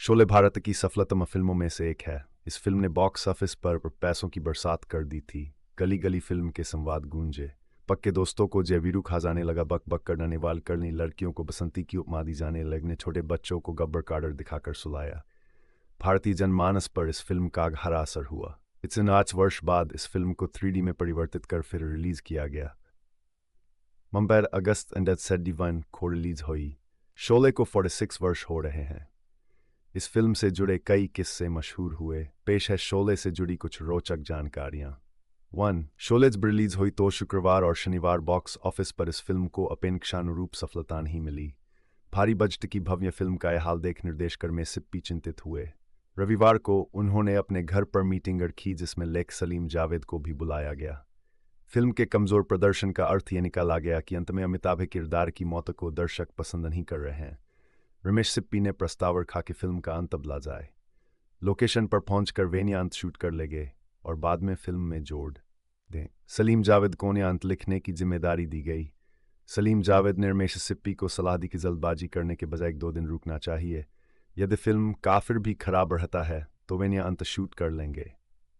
शोले भारत की सफलतम फिल्मों में से एक है। इस फिल्म ने बॉक्स ऑफिस पर पैसों की बरसात कर दी थी। गली गली फिल्म के संवाद गूंजे। पक्के दोस्तों को जयवीरू खा जाने लगा, बक बक कर ननेवाल करनी, लड़कियों को बसंती की उपमा दी जाने लगने, छोटे बच्चों को गब्बर काडर दिखाकर सुलाया। भारतीय जनमानस पर इस फिल्म का गहरा असर हुआ। इससे 8 वर्ष बाद इस फिल्म को 3D में परिवर्तित कर फिर रिलीज किया गया। मुंबई अगस्त 1971 को रिलीज हुई। शोले को 46 वर्ष हो रहे हैं। इस फिल्म से जुड़े कई किस्से मशहूर हुए। पेश है शोले से जुड़ी कुछ रोचक जानकारियां। 1. शोले जब रिलीज हुई तो शुक्रवार और शनिवार बॉक्स ऑफिस पर इस फिल्म को अपेक्षानुरूप सफलता नहीं मिली। भारी बजट की भव्य फिल्म का यह हाल देख निर्देशक में सिप्पी चिंतित हुए। रविवार को उन्होंने अपने घर पर मीटिंग रखी जिसमें लेख सलीम जावेद को भी बुलाया गया। फिल्म के कमजोर प्रदर्शन का अर्थ यह निकाला गया कि अंत में अमिताभ के किरदार की मौत को दर्शक पसंद नहीं कर रहे हैं। रमेश सिप्पी ने प्रस्ताव रखा कि फिल्म का अंत बदला जाए। लोकेशन पर पहुंचकर वे अंत शूट कर ले गए और बाद में फिल्म में जोड़ दें। सलीम जावेद को अंत लिखने की जिम्मेदारी दी गई। सलीम जावेद ने रमेश सिप्पी को सलाह दी कि जल्दबाजी करने के बजाय 1-2 दिन रुकना चाहिए। यदि फिल्म काफिर भी खराब रहता है तो वे अंत शूट कर लेंगे।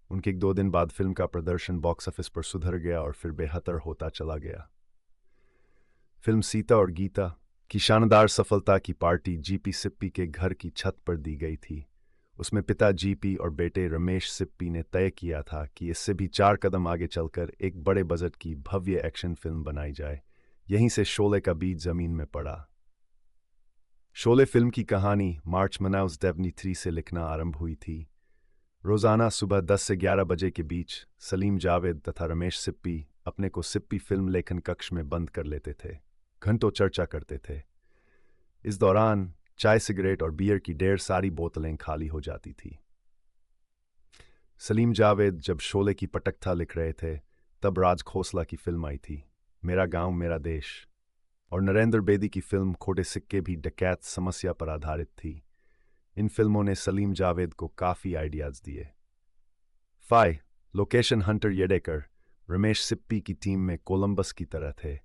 उनके 1-2 दिन बाद फिल्म का प्रदर्शन बॉक्स ऑफिस पर सुधर गया और फिर बेहतर होता चला गया। फिल्म सीता और गीता की शानदार सफलता की पार्टी जीपी सिप्पी के घर की छत पर दी गई थी। उसमें पिता जीपी और बेटे रमेश सिप्पी ने तय किया था कि इससे भी 4 कदम आगे चलकर एक बड़े बजट की भव्य एक्शन फिल्म बनाई जाए। यहीं से शोले का बीज जमीन में पड़ा। शोले फिल्म की कहानी मार्च 1973 से लिखना आरंभ हुई थी। रोजाना सुबह 10 से 11 बजे के बीच सलीम जावेद तथा रमेश सिप्पी अपने को सिप्पी फिल्म लेखन कक्ष में बंद कर लेते थे। घंटों चर्चा करते थे। इस दौरान चाय, सिगरेट और बियर की ढेर सारी बोतलें खाली हो जाती थी। सलीम जावेद जब शोले की पटकथा लिख रहे थे तब राज खोसला की फिल्म आई थी, मेरा गांव मेरा देश, और नरेंद्र बेदी की फिल्म खोटे सिक्के भी डकैत समस्या पर आधारित थी। इन फिल्मों ने सलीम जावेद को काफ़ी आइडियाज़ दिए। फाइ लोकेशन हंटर येडेकर रमेश सिप्पी की टीम में कोलंबस की तरह थे।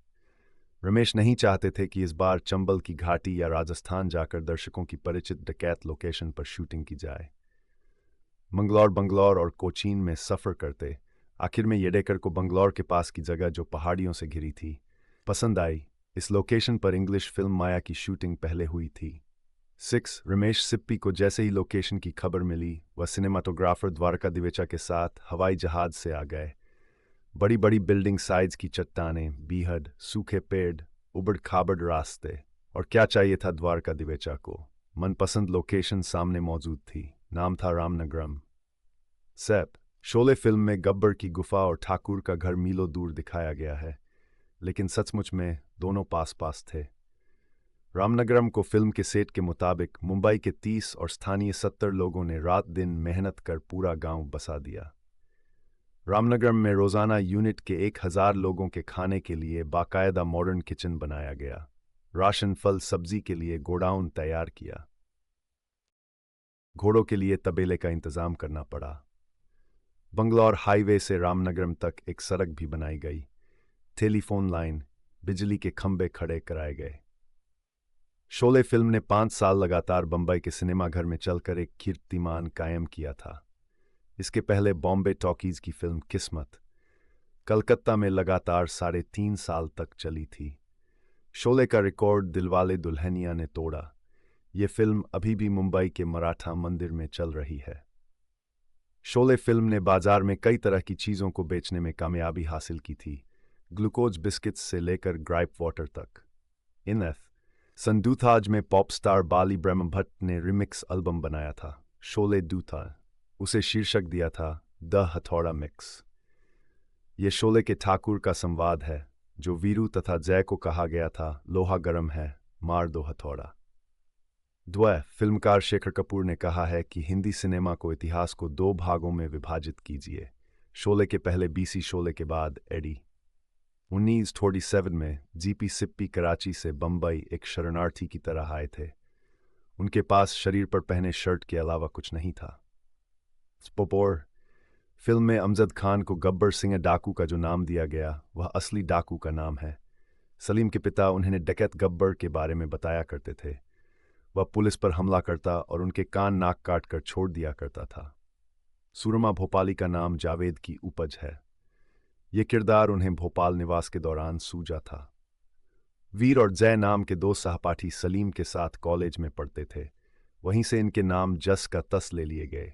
रमेश नहीं चाहते थे कि इस बार चंबल की घाटी या राजस्थान जाकर दर्शकों की परिचित डकैत लोकेशन पर शूटिंग की जाए। बंगलौर और कोचीन में सफ़र करते आखिर में येडेकर को बंगलौर के पास की जगह जो पहाड़ियों से घिरी थी पसंद आई। इस लोकेशन पर इंग्लिश फिल्म माया की शूटिंग पहले हुई थी। 6. रमेश सिप्पी को जैसे ही लोकेशन की खबर मिली वह सिनेमाटोग्राफर द्वारका दिवेचा के साथ हवाई जहाज से आ गए। बड़ी बड़ी बिल्डिंग साइज की चट्टानें, बीहड़, सूखे पेड़, उबड़ खाबड़ रास्ते, और क्या चाहिए था द्वारका दिवेचा को। मनपसंद लोकेशन सामने मौजूद थी। नाम था रामनगरम। सेप शोले फिल्म में गब्बर की गुफा और ठाकुर का घर मीलों दूर दिखाया गया है, लेकिन सचमुच में दोनों पास पास थे। रामनगरम को फिल्म के सेट के मुताबिक मुंबई के 30 और स्थानीय 70 लोगों ने रात दिन मेहनत कर पूरा गांव बसा दिया। रामनगरम में रोजाना यूनिट के 1000 लोगों के खाने के लिए बाकायदा मॉडर्न किचन बनाया गया। राशन, फल, सब्जी के लिए गोडाउन तैयार किया। घोड़ों के लिए तबेले का इंतजाम करना पड़ा। बंगलौर हाईवे से रामनगरम तक एक सड़क भी बनाई गई। टेलीफोन लाइन, बिजली के खंभे खड़े कराए गए। शोले फिल्म ने 5 साल लगातार बंबई के सिनेमाघर में चलकर एक कीर्तिमान कायम किया था। इसके पहले बॉम्बे टॉकीज की फिल्म किस्मत कलकत्ता में लगातार 3.5 साल तक चली थी। शोले का रिकॉर्ड दिलवाले दुल्हनिया ने तोड़ा। ये फिल्म अभी भी मुंबई के मराठा मंदिर में चल रही है। शोले फिल्म ने बाजार में कई तरह की चीज़ों को बेचने में कामयाबी हासिल की थी, ग्लूकोज बिस्किट्स से लेकर ग्राइप वाटर तक। सन 2000 में पॉप स्टार बाली ब्रह्मभट्ट ने रिमिक्स एल्बम बनाया था, शोले दूथा। उसे शीर्षक दिया था द हथौड़ा मिक्स। ये शोले के ठाकुर का संवाद है, जो वीरू तथा जय को कहा गया था, लोहा गर्म है, मार दो हथौड़ा। फिल्मकार शेखर कपूर ने कहा है कि हिंदी सिनेमा को इतिहास को 2 भागों में विभाजित कीजिए, शोले के पहले बीसी, शोले के बाद एडी। 1947 में जीपी सिप्पी कराची से बंबई एक शरणार्थी की तरह आए थे। उनके पास शरीर पर पहने शर्ट के अलावा कुछ नहीं था। स्पोपोर फिल्म में अमजद खान को गब्बर सिंह डाकू का जो नाम दिया गया वह असली डाकू का नाम है। सलीम के पिता उन्हें डकैत गब्बर के बारे में बताया करते थे। वह पुलिस पर हमला करता और उनके कान नाक काट कर छोड़ दिया करता था। सूरमा भोपाली का नाम जावेद की उपज है। ये किरदार उन्हें भोपाल निवास के दौरान सूझा था। वीर और जय नाम के दो सहपाठी सलीम के साथ कॉलेज में पढ़ते थे, वहीं से इनके नाम जस का तस ले लिए गए।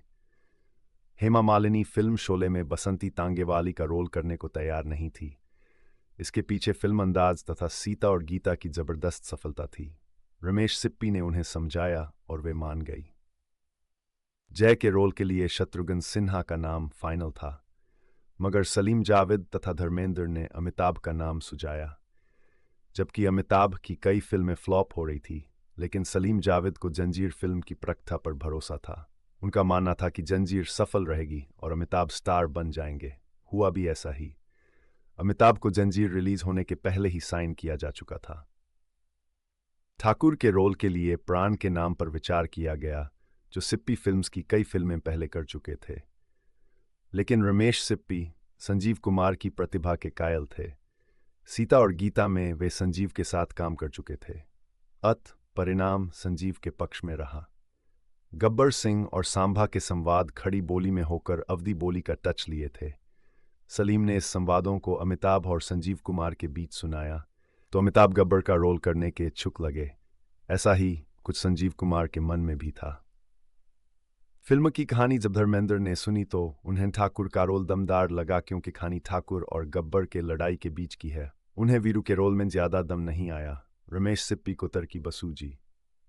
हेमा मालिनी फिल्म शोले में बसंती तांगेवाली का रोल करने को तैयार नहीं थी। इसके पीछे फिल्म अंदाज तथा सीता और गीता की जबरदस्त सफलता थी। रमेश सिप्पी ने उन्हें समझाया और वे मान गई। जय के रोल के लिए शत्रुघ्न सिन्हा का नाम फाइनल था, मगर सलीम जावेद तथा धर्मेंद्र ने अमिताभ का नाम सुझाया। जबकि अमिताभ की कई फिल्में फ्लॉप हो रही थी, लेकिन सलीम जावेद को जंजीर फिल्म की प्रख्याति पर भरोसा था। उनका मानना था कि जंजीर सफल रहेगी और अमिताभ स्टार बन जाएंगे। हुआ भी ऐसा ही। अमिताभ को जंजीर रिलीज होने के पहले ही साइन किया जा चुका था। ठाकुर के रोल के लिए प्राण के नाम पर विचार किया गया, जो सिप्पी फिल्म्स की कई फिल्में पहले कर चुके थे। लेकिन रमेश सिप्पी संजीव कुमार की प्रतिभा के कायल थे। सीता और गीता में वे संजीव के साथ काम कर चुके थे। परिणाम संजीव के पक्ष में रहा। गब्बर सिंह और सांभा के संवाद खड़ी बोली में होकर अवधी बोली का टच लिए थे। सलीम ने इस संवादों को अमिताभ और संजीव कुमार के बीच सुनाया, तो अमिताभ गब्बर का रोल करने के इच्छुक लगे। ऐसा ही कुछ संजीव कुमार के मन में भी था। फिल्म की कहानी जब धर्मेंद्र ने सुनी तो उन्हें ठाकुर का रोल दमदार लगा, क्योंकि कहानी ठाकुर और गब्बर के लड़ाई के बीच की है। उन्हें वीरू के रोल में ज्यादा दम नहीं आया। रमेश सिप्पी को तरकीब सूझी।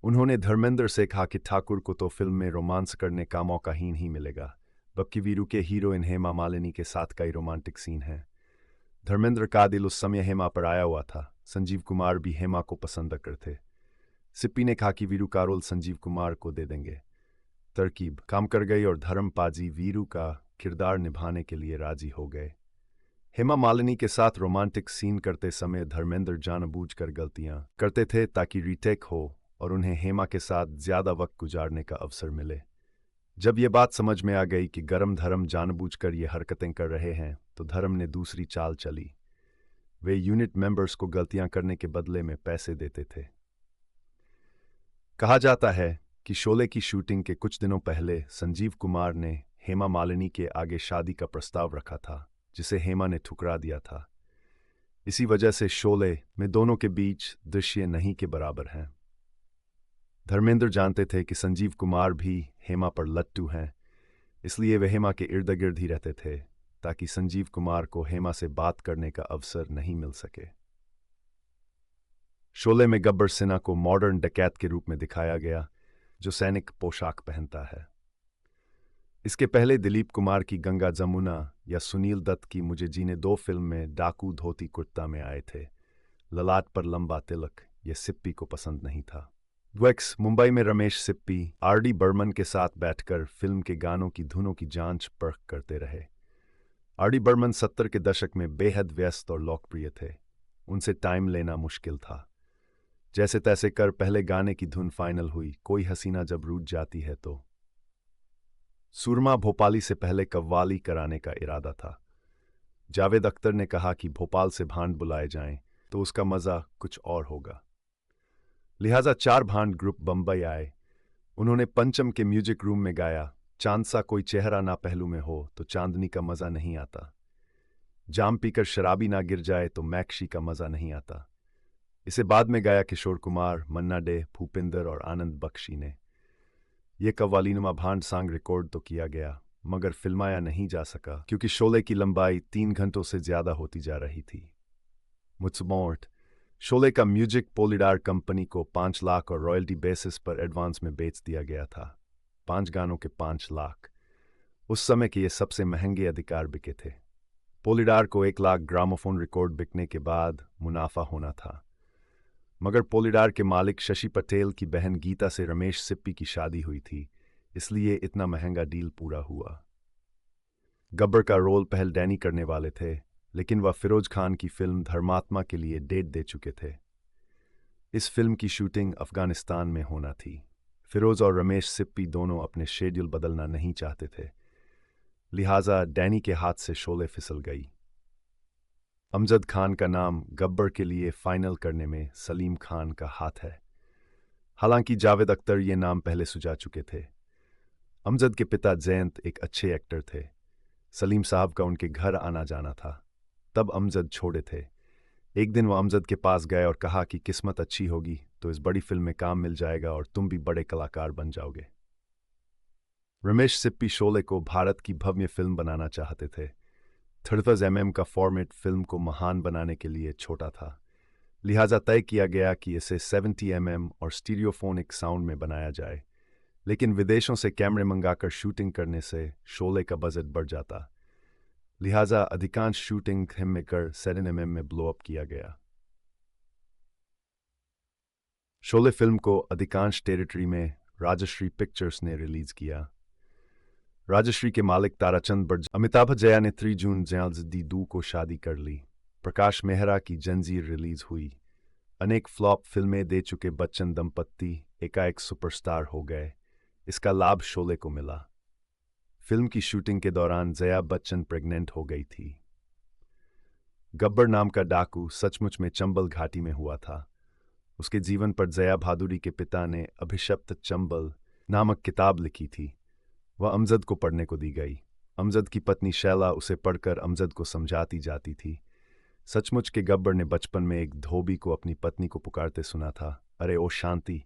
उन्होंने धर्मेंद्र से कहा कि ठाकुर को तो फिल्म में रोमांस करने का मौका ही नहीं मिलेगा, जबकि वीरू के हीरोइन हेमा मालिनी के साथ कई रोमांटिक सीन हैं। धर्मेंद्र का दिल उस समय हेमा पर आया हुआ था। संजीव कुमार भी हेमा को पसंद करते थे। सिप्पी ने कहा कि वीरू का रोल संजीव कुमार को दे देंगे। तरकीब काम कर गई और धर्मपाजी वीरू का किरदार निभाने के लिए राजी हो गए। हेमा मालिनी के साथ रोमांटिक सीन करते समय धर्मेंद्र जानबूझकर गलतियां करते थे ताकि रीटेक हो और उन्हें हेमा के साथ ज्यादा वक्त गुजारने का अवसर मिले। जब ये बात समझ में आ गई कि धर्म जानबूझकर ये हरकतें कर रहे हैं, तो धर्म ने दूसरी चाल चली। वे यूनिट मेंबर्स को गलतियां करने के बदले में पैसे देते थे। कहा जाता है कि शोले की शूटिंग के कुछ दिनों पहले संजीव कुमार ने हेमा मालिनी के आगे शादी का प्रस्ताव रखा था, जिसे हेमा ने ठुकरा दिया था। इसी वजह से शोले में दोनों के बीच दृश्य नहीं के बराबर हैं। धर्मेंद्र जानते थे कि संजीव कुमार भी हेमा पर लट्टू हैं, इसलिए वे हेमा के इर्द गिर्द ही रहते थे ताकि संजीव कुमार को हेमा से बात करने का अवसर नहीं मिल सके। शोले में गब्बर सिन्हा को मॉडर्न डकैत के रूप में दिखाया गया, जो सैनिक पोशाक पहनता है। इसके पहले दिलीप कुमार की गंगा जमुना या सुनील दत्त की मुझे जीने दो फिल्म में डाकू धोती कुर्ता में आए थे। ललाट पर लंबा तिलक यह सिप्पी को पसंद नहीं था। मुंबई में रमेश सिप्पी आर.डी. बर्मन के साथ बैठकर फिल्म के गानों की धुनों की जांच परख करते रहे। आर.डी. बर्मन 70 के दशक में बेहद व्यस्त और लोकप्रिय थे। उनसे टाइम लेना मुश्किल था। जैसे तैसे कर पहले गाने की धुन फाइनल हुई, कोई हसीना जब रूठ जाती है तो। सूरमा भोपाली से पहले कव्वाली कराने का इरादा था। जावेद अख्तर ने कहा कि भोपाल से भांड बुलाए जाएं तो उसका मजा कुछ और होगा। लिहाजा 4 भांड ग्रुप बंबई आए। उन्होंने पंचम के म्यूजिक रूम में गाया, चांद सा कोई चेहरा ना पहलू में हो तो चांदनी का मजा नहीं आता। जाम पीकर शराबी ना गिर जाए तो मैक्शी का मजा नहीं आता। इसे बाद में गाया किशोर कुमार, मन्ना डे, भूपिंदर और आनंद बख्शी ने। यह कव्वालीनुमा भांड सॉन्ग रिकॉर्ड तो किया गया, मगर फिल्माया नहीं जा सका क्योंकि शोले की लंबाई 3 घंटों से ज्यादा होती जा रही थी। मुझमोट शोले का म्यूजिक पोलिडार कंपनी को 5 लाख और रॉयल्टी बेसिस पर एडवांस में बेच दिया गया था। 5 गानों के 5 लाख। उस समय के ये सबसे महंगे अधिकार बिके थे। पोलिडार को 1 लाख ग्रामोफोन रिकॉर्ड बिकने के बाद मुनाफा होना था, मगर पोलिडार के मालिक शशि पटेल की बहन गीता से रमेश सिप्पी की शादी हुई थी, इसलिए इतना महंगा डील पूरा हुआ। गब्बर का रोल पहल डैनी करने वाले थे, लेकिन वह फिरोज खान की फिल्म धर्मात्मा के लिए डेट दे चुके थे। इस फिल्म की शूटिंग अफगानिस्तान में होना थी। फिरोज और रमेश सिप्पी दोनों अपने शेड्यूल बदलना नहीं चाहते थे, लिहाजा डैनी के हाथ से शोले फिसल गई। अमजद खान का नाम गब्बर के लिए फाइनल करने में सलीम खान का हाथ है। हालांकि जावेद अख्तर ये नाम पहले सुझा चुके थे। अमजद के पिता जयंत एक अच्छे एक्टर थे। सलीम साहब का उनके घर आना जाना था। तब अमजद छोटे थे। एक दिन वो अमजद के पास गए और कहा कि किस्मत अच्छी होगी तो इस बड़ी फिल्म में काम मिल जाएगा और तुम भी बड़े कलाकार बन जाओगे। रमेश सिप्पी शोले को भारत की भव्य फिल्म बनाना चाहते थे। 30 mm का फॉर्मेट फिल्म को महान बनाने के लिए छोटा था, लिहाजा तय किया गया कि इसे 70 mm और स्टीरियोफोनिक साउंड में बनाया जाए। लेकिन विदेशों से कैमरे मंगाकर शूटिंग करने से शोले का बजट बढ़ जाता, लिहाजा अधिकांश शूटिंग हिम में कर 7 mm में ब्लो अप किया गया। शोले फिल्म को अधिकांश टेरिटरी में राजश्री पिक्चर्स ने रिलीज किया। राजश्री के मालिक ताराचंद बर्ज अमिताभ जया ने 3 जून दी को शादी कर ली। प्रकाश मेहरा की जंजीर रिलीज हुई। अनेक फ्लॉप फिल्में दे चुके बच्चन दंपत्ति एकाएक सुपरस्टार हो गए। इसका लाभ शोले को मिला। फिल्म की शूटिंग के दौरान जया बच्चन प्रेग्नेंट हो गई थी। गब्बर नाम का डाकू सचमुच में चंबल घाटी में हुआ था। उसके जीवन पर जया भादुरी के पिता ने अभिशप्त चंबल नामक किताब लिखी थी। वह अमजद को पढ़ने को दी गई। अमजद की पत्नी शैला उसे पढ़कर अमजद को समझाती जाती थी। सचमुच के गब्बर ने बचपन में एक धोबी को अपनी पत्नी को पुकारते सुना था, अरे ओ शांति।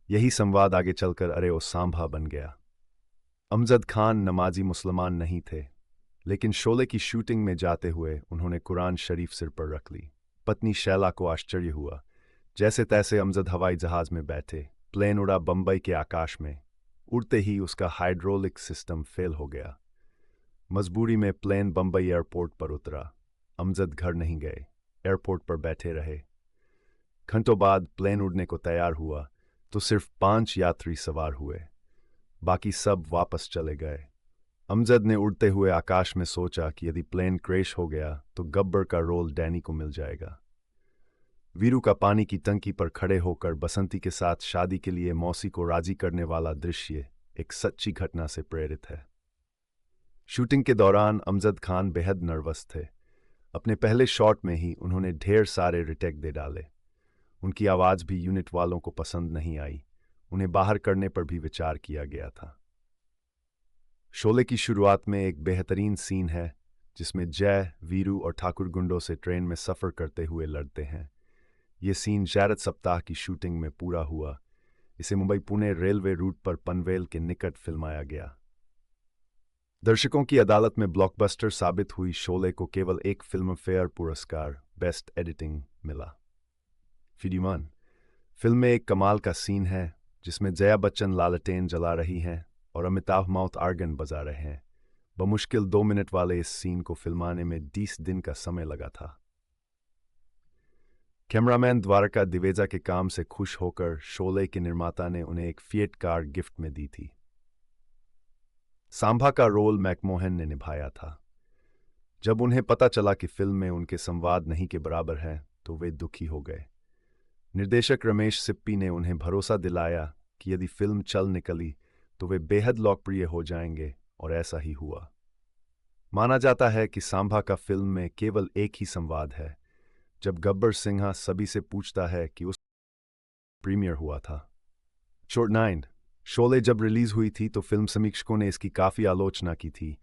यही संवाद आगे चलकर अरे ओ सांभा बन गया। अमजद खान नमाजी मुसलमान नहीं थे, लेकिन शोले की शूटिंग में जाते हुए उन्होंने कुरान शरीफ सिर पर रख ली। पत्नी शैला को आश्चर्य हुआ। जैसे तैसे अमजद हवाई जहाज में बैठे। प्लेन उड़ा बंबई के आकाश में। उड़ते ही उसका हाइड्रोलिक सिस्टम फेल हो गया। मजबूरी में प्लेन बंबई एयरपोर्ट पर उतरा। अमजद घर नहीं गए, एयरपोर्ट पर बैठे रहे। घंटों बाद प्लेन उड़ने को तैयार हुआ तो सिर्फ 5 यात्री सवार हुए, बाकी सब वापस चले गए। अमजद ने उड़ते हुए आकाश में सोचा कि यदि प्लेन क्रैश हो गया तो गब्बर का रोल डैनी को मिल जाएगा। वीरू का पानी की टंकी पर खड़े होकर बसंती के साथ शादी के लिए मौसी को राजी करने वाला दृश्य एक सच्ची घटना से प्रेरित है। शूटिंग के दौरान अमजद खान बेहद नर्वस थे। अपने पहले शॉट में ही उन्होंने ढेर सारे रिटेक दे डाले। उनकी आवाज़ भी यूनिट वालों को पसंद नहीं आई। उन्हें बाहर करने पर भी विचार किया गया था। शोले की शुरुआत में एक बेहतरीन सीन है जिसमें जय, वीरू और ठाकुर गुंडों से ट्रेन में सफ़र करते हुए लड़ते हैं। ये सीन जैरत सप्ताह की शूटिंग में पूरा हुआ। इसे मुंबई पुणे रेलवे रूट पर पनवेल के निकट फिल्माया गया। दर्शकों की अदालत में ब्लॉकबस्टर साबित हुई शोले को केवल एक फिल्म फेयर पुरस्कार बेस्ट एडिटिंग मिला। फिल्म में एक कमाल का सीन है जिसमें जया बच्चन लालटेन जला रही हैं और अमिताभ माउथ आर्गन बजा रहे हैं। बमुश्किल 2 मिनट वाले इस सीन को फिल्माने में 20 दिन का समय लगा था। कैमरामैन द्वारका दिवेजा के काम से खुश होकर शोले के निर्माता ने उन्हें एक फिएट कार गिफ्ट में दी थी। सांभा का रोल मैकमोहन ने निभाया था। जब उन्हें पता चला कि फिल्म में उनके संवाद नहीं के बराबर है तो वे दुखी हो गए। निर्देशक रमेश सिप्पी ने उन्हें भरोसा दिलाया कि यदि फिल्म चल निकली तो वे बेहद लोकप्रिय हो जाएंगे, और ऐसा ही हुआ। माना जाता है कि सांभा का फिल्म में केवल एक ही संवाद है, जब गब्बर सिंहा सभी से पूछता है कि उस प्रीमियर हुआ था। शॉर्ट 9 शोले जब रिलीज हुई थी तो फिल्म समीक्षकों ने इसकी काफ़ी आलोचना की थी।